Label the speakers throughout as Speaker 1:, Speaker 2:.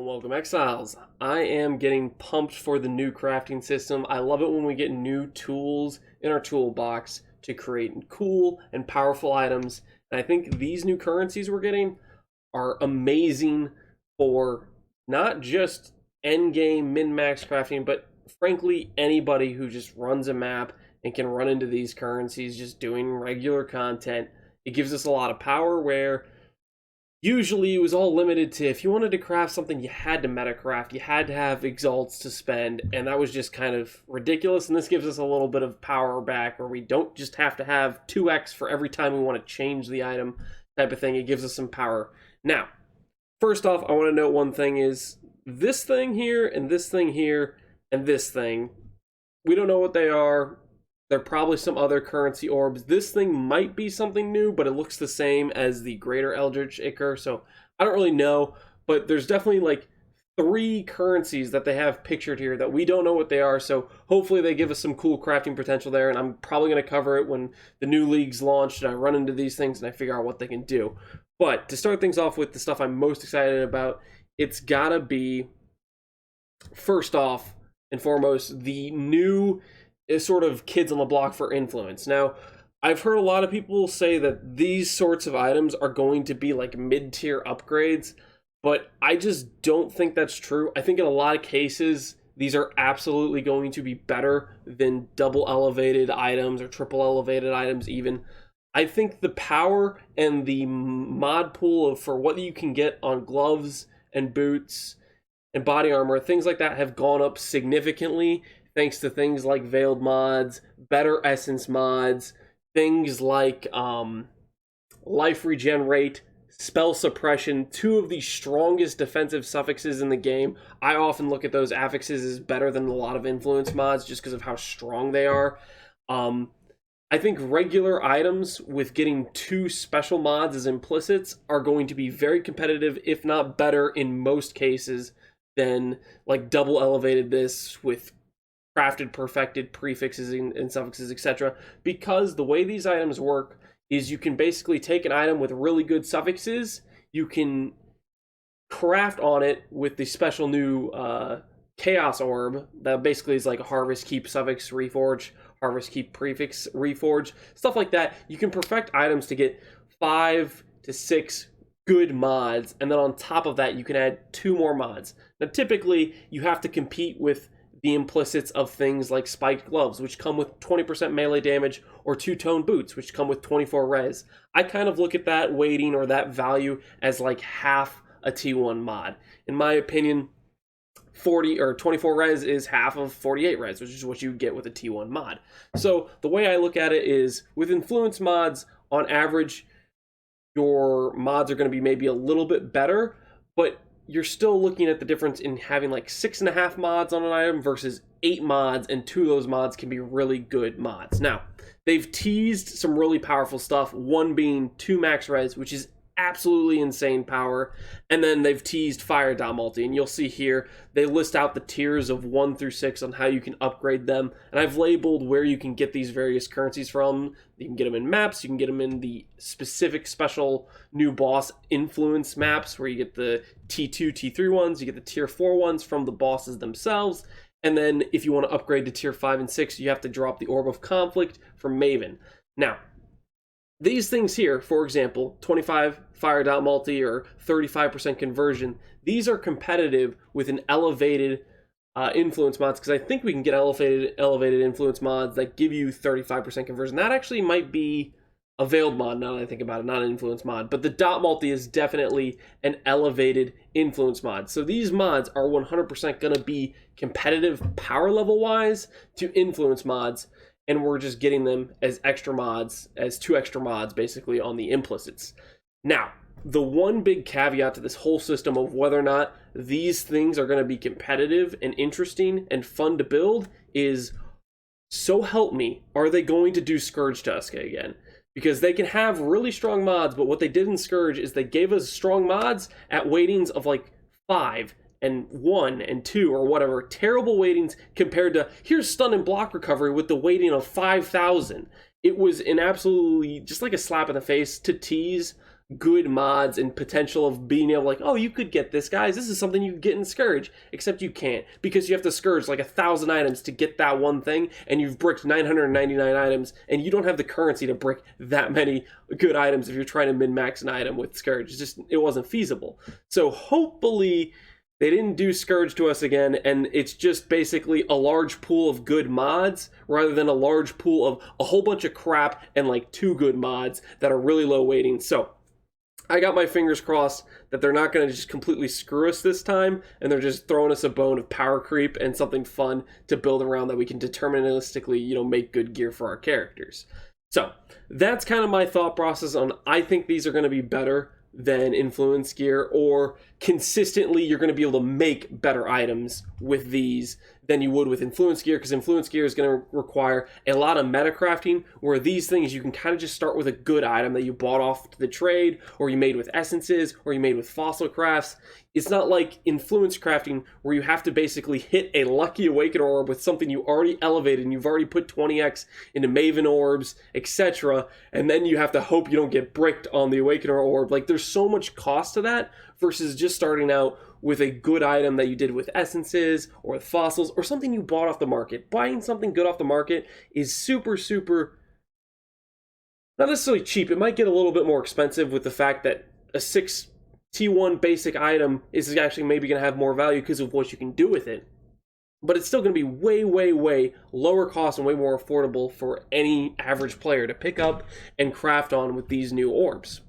Speaker 1: Welcome, Exiles. I am getting pumped for the new crafting system. I love it when we get new tools in our toolbox to create cool and powerful items. And I think these new currencies we're getting are amazing for not just endgame min-max crafting, but frankly, anybody who just runs a map and can run into these currencies just doing regular content. It gives us a lot of power where usually it was all limited to if you wanted to craft something, you had to meta craft, you had to have exalts to spend, and that was just kind of ridiculous. And this gives us a little bit of power back where we don't just have to have 2x for every time we want to change the item type of thing. It gives us some power. Now, first off, I want to note one thing is this thing here and this thing here and this thing, we don't know what they are. They're probably some other currency orbs. This thing might be something new, but it looks the same as the greater Eldritch Ichor, so I don't really know. But there's definitely like 3 currencies that they have pictured here that we don't know what they are, so hopefully they give us some cool crafting potential there, and I'm probably going to cover it when the new league's launched and I run into these things and I figure out what they can do. But to start things off with the stuff I'm most excited about, it's gotta be, first off and foremost, the new is sort of kids on the block for influence. Now, I've heard a lot of people say that these sorts of items are going to be like mid-tier upgrades, but I just don't think that's true. I think in a lot of cases, these are absolutely going to be better than double elevated items or triple elevated items even. I think the power and the mod pool for what you can get on gloves and boots and body armor, things like that have gone up significantly, thanks to things like veiled mods, better essence mods, things like life regen rate, spell suppression, 2 of the strongest defensive suffixes in the game. I often look at those affixes as better than a lot of influence mods just because of how strong they are. I think regular items with getting 2 special mods as implicits are going to be very competitive, if not better in most cases, than like double elevated this with crafted, perfected prefixes and suffixes, etc. Because the way these items work is you can basically take an item with really good suffixes, you can craft on it with the special new Chaos Orb that basically is like a Harvest Keep suffix reforge, Harvest Keep prefix reforge, stuff like that. You can perfect items to get 5 to 6 good mods, and then on top of that you can add 2 more mods. Now typically you have to compete with the implicits of things like spiked gloves, which come with 20% melee damage, or 2-tone boots, which come with 24 res. I kind of look at that weighting or that value as like half a T1 mod. In my opinion, 40 or 24 res is half of 48 res, which is what you get with a T1 mod. So the way I look at it is, with influence mods, on average, your mods are going to be maybe a little bit better, but you're still looking at the difference in having like 6.5 mods on an item versus 8 mods, and 2 of those mods can be really good mods. Now, they've teased some really powerful stuff, one being 2 max res, which is absolutely insane power, and then they've teased fire multi, and you'll see here they list out the tiers of 1 through 6 on how you can upgrade them, and I've labeled where you can get these various currencies from. You can get them in maps, you can get them in the specific special new boss influence maps where you get the T2, T3 ones, you get the tier 4 ones from the bosses themselves, and then if you want to upgrade to tier 5 and 6, you have to drop the Orb of Conflict from Maven. Now, these things here, for example, 25 fire multi or 35% conversion, these are competitive with an elevated influence mods, because I think we can get elevated influence mods that give you 35% conversion. That actually might be a veiled mod now that I think about it, not an influence mod, but the dot multi is definitely an elevated influence mod. So these mods are 100% going to be competitive power level wise to influence mods, and we're just getting them as extra mods, as 2 extra mods basically on the implicits. Now, the one big caveat to this whole system of whether or not these things are going to be competitive and interesting and fun to build is, so help me, are they going to do Scourge Tuska again? Because they can have really strong mods, but what they did in Scourge is they gave us strong mods at weightings of like 5 and 1 and 2 or whatever, terrible weightings compared to here's stun and block recovery with the weighting of 5,000. It was an absolutely just like a slap in the face to tease good mods and potential of being able, like, oh, you could get this, guys. This is something you could get in Scourge, except you can't, because you have to Scourge like 1,000 items to get that one thing, and you've bricked 999 items, and you don't have the currency to brick that many good items if you're trying to min-max an item with Scourge. It wasn't feasible. So hopefully they didn't do Scourge to us again, and it's just basically a large pool of good mods rather than a large pool of a whole bunch of crap and like 2 good mods that are really low weighting. So I got my fingers crossed that they're not going to just completely screw us this time, and they're just throwing us a bone of power creep and something fun to build around that we can deterministically, make good gear for our characters. So that's kind of my thought process on, I think these are going to be better than influence gear, or consistently you're going to be able to make better items with these than you would with influence gear, because influence gear is going to require a lot of meta crafting, where these things you can kind of just start with a good item that you bought off to the trade, or you made with essences, or you made with fossil crafts. It's not like influence crafting where you have to basically hit a lucky awaken orb with something you already elevated and you've already put 20x into maven orbs, etc., and then you have to hope you don't get bricked on the awakener orb. Like, there's so much cost to that versus just starting out with a good item that you did with essences or with fossils or something you bought off the market. Buying something good off the market is super, not necessarily cheap. It might get a little bit more expensive with the fact that a 6 T1 basic item is actually maybe going to have more value because of what you can do with it. But it's still going to be way, way, way lower cost and way more affordable for any average player to pick up and craft on with these new orbs.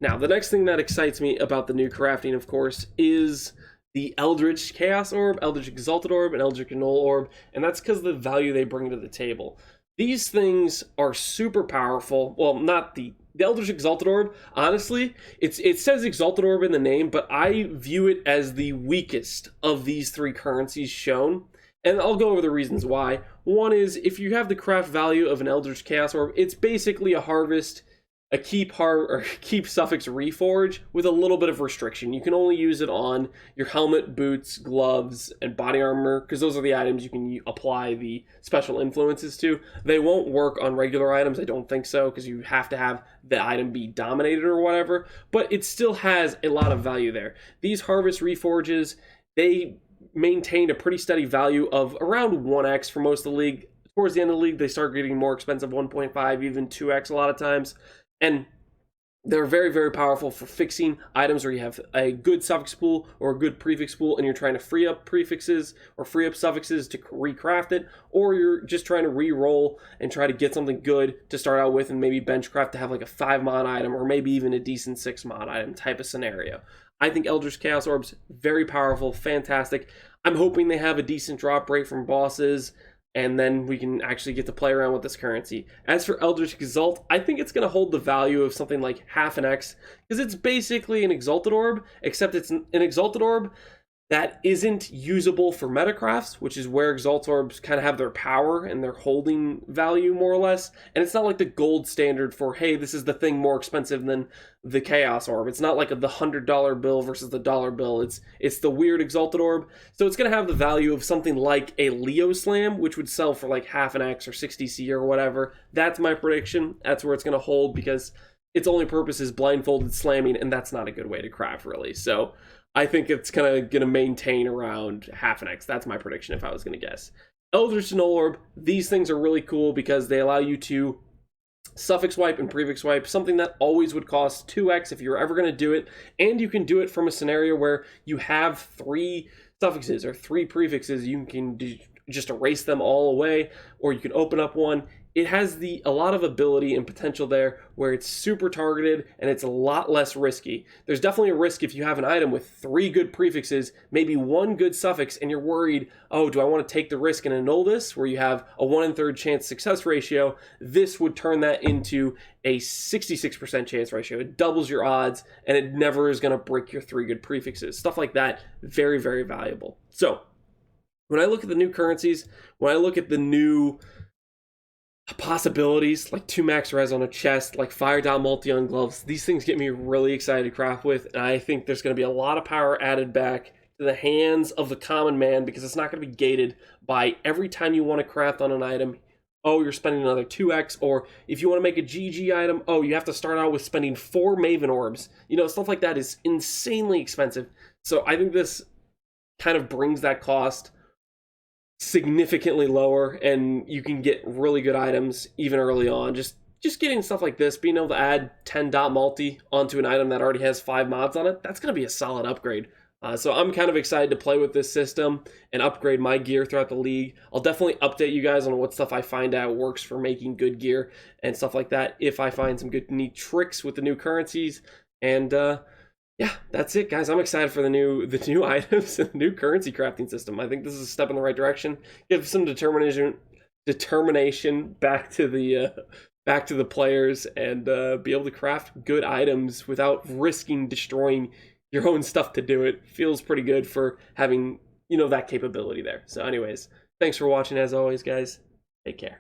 Speaker 1: Now, the next thing that excites me about the new crafting, of course, is the Eldritch Chaos Orb, Eldritch Exalted Orb, and Eldritch Null Orb, and that's because of the value they bring to the table. These things are super powerful. Well, not the Eldritch Exalted Orb, honestly, it says Exalted Orb in the name, but I view it as the weakest of these 3 currencies shown, and I'll go over the reasons why. One is, if you have the craft value of an Eldritch Chaos Orb, it's basically a harvest, a keep suffix reforge with a little bit of restriction. You can only use it on your helmet, boots, gloves, and body armor, because those are the items you can apply the special influences to. They won't work on regular items, I don't think so, because you have to have the item be dominated or whatever, but it still has a lot of value there. These harvest reforges, they maintained a pretty steady value of around 1x for most of the league. Towards the end of the league, they start getting more expensive, 1.5, even 2x a lot of times. And they're very, very powerful for fixing items where you have a good suffix pool or a good prefix pool and you're trying to free up prefixes or free up suffixes to recraft it, or you're just trying to re-roll and try to get something good to start out with and maybe benchcraft to have like a 5 mod item or maybe even a decent 6 mod item type of scenario. I think Eldritch Chaos Orbs, very powerful, fantastic. I'm hoping they have a decent drop rate from bosses, and then we can actually get to play around with this currency. As for Eldritch Exalt, I think it's going to hold the value of something like half an X, because it's basically an Exalted Orb, except it's an Exalted Orb that isn't usable for metacrafts, which is where Exalted Orbs kind of have their power and their holding value, more or less. And it's not like the gold standard for, hey, this is the thing more expensive than the Chaos Orb. It's not like the $100 bill versus the dollar bill. It's the weird Exalted Orb. So it's going to have the value of something like a Leo Slam, which would sell for like half an X or 60C or whatever. That's my prediction. That's where it's going to hold, because its only purpose is blindfolded slamming, and that's not a good way to craft, really. So I think it's kind of going to maintain around half an X. That's my prediction if I was going to guess. Eldritch Null Orb, these things are really cool because they allow you to suffix wipe and prefix wipe, something that always would cost 2x if you were ever going to do it, and you can do it from a scenario where you have 3 suffixes or 3 prefixes. You can just erase them all away, or you can open up one. It has a lot of ability and potential there where it's super targeted and it's a lot less risky. There's definitely a risk if you have an item with 3 good prefixes, maybe 1 good suffix, and you're worried, oh, do I want to take the risk and annul this, where you have a 1 1/3 chance success ratio. This would turn that into a 66% chance ratio. It doubles your odds, and it never is going to break your 3 good prefixes. Stuff like that, very, very valuable. So when I look at the new currencies, when I look at the new possibilities, like 2 max res on a chest, like fire down multi on gloves, these things get me really excited to craft with, and I think there's going to be a lot of power added back to the hands of the common man, because it's not going to be gated by every time you want to craft on an item, oh, you're spending another 2x, or if you want to make a GG item, oh, you have to start out with spending 4 Maven Orbs. You know, stuff like that is insanely expensive. So I think this kind of brings that cost significantly lower, and you can get really good items even early on. Just getting stuff like this, being able to add 10 dot multi onto an item that already has 5 mods on it, that's going to be a solid upgrade. So I'm kind of excited to play with this system and upgrade my gear throughout the league. I'll definitely update you guys on what stuff I find out works for making good gear and stuff like that, if I find some good neat tricks with the new currencies. And yeah, that's it, guys. I'm excited for the new items and the new currency crafting system. I think this is a step in the right direction. Give some determination back to the players, and be able to craft good items without risking destroying your own stuff to do it. Feels pretty good for having, you know, that capability there. So anyways, thanks for watching as always, guys. Take care.